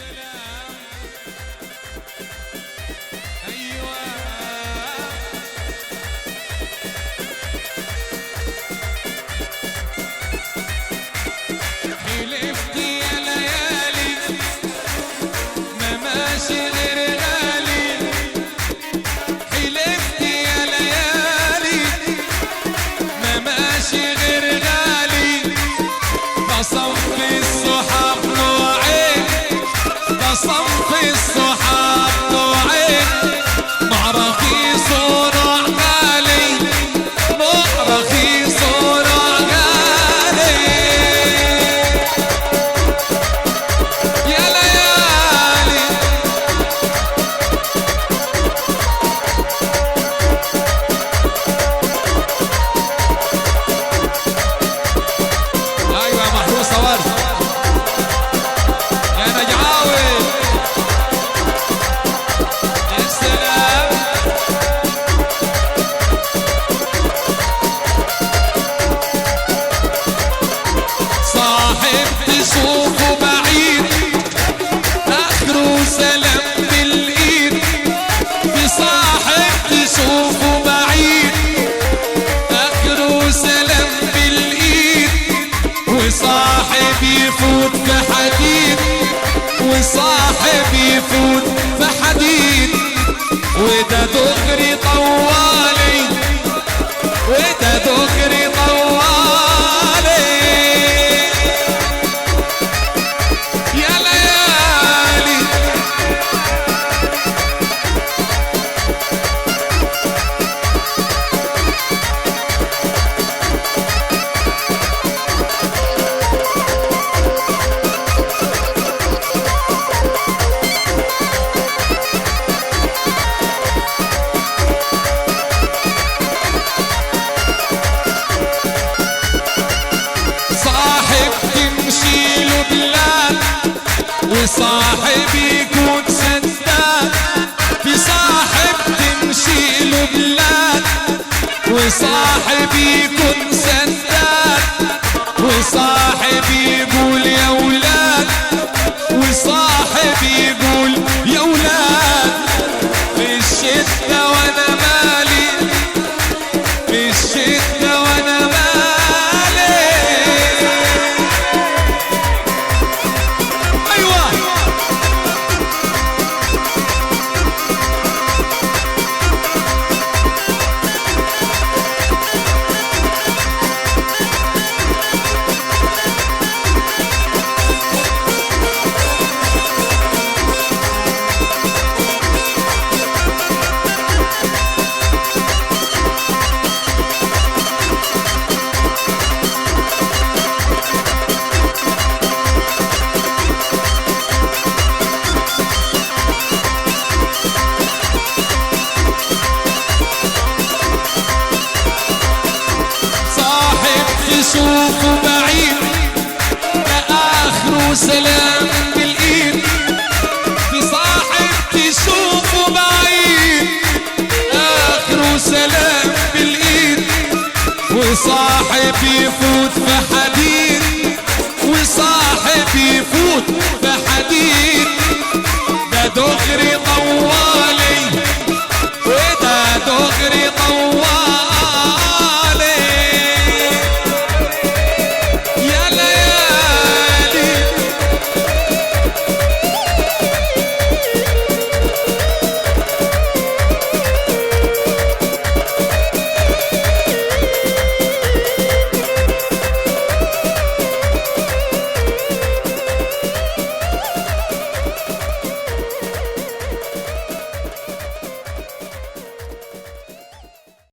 سلام. ايوه حلفت يا ليالي ما ماشي غير غالي، حلفت يا ليالي ما ماشي غير غالي، بصف الصحاب نوعين، بصف الصحاب نوعين، مع رخيص ونوع غالي، مع رخيص ونوع غالي. يا ليالي ايوه محروسه ورد يا نجعاوي. يا سلام صاحب تشوفه بعيد اخره سلام بالايد، في صاحب تشوفه بعيد اخره سلام بالايد، وصاحب يفوت في حديد، وصاحب يفوت في حديد، وده دغري طوالي، وده دغري طوالي. يا ليالي صاحب تمشي له بلاد، وصاحب يكون سداد، في صاحب تمشي له بلاد، وصاحب يكون سداد، وصاحب يقول يا ولاد، وصاحب يقول يا ولاد، في الشدة وانا مالي، في الشدة وانا مالي. ايوه تشوفه بعيد لآخره سلام بالايد، في صاحب تشوفه بعيد آخره سلام بالايد، وصاحب يفوت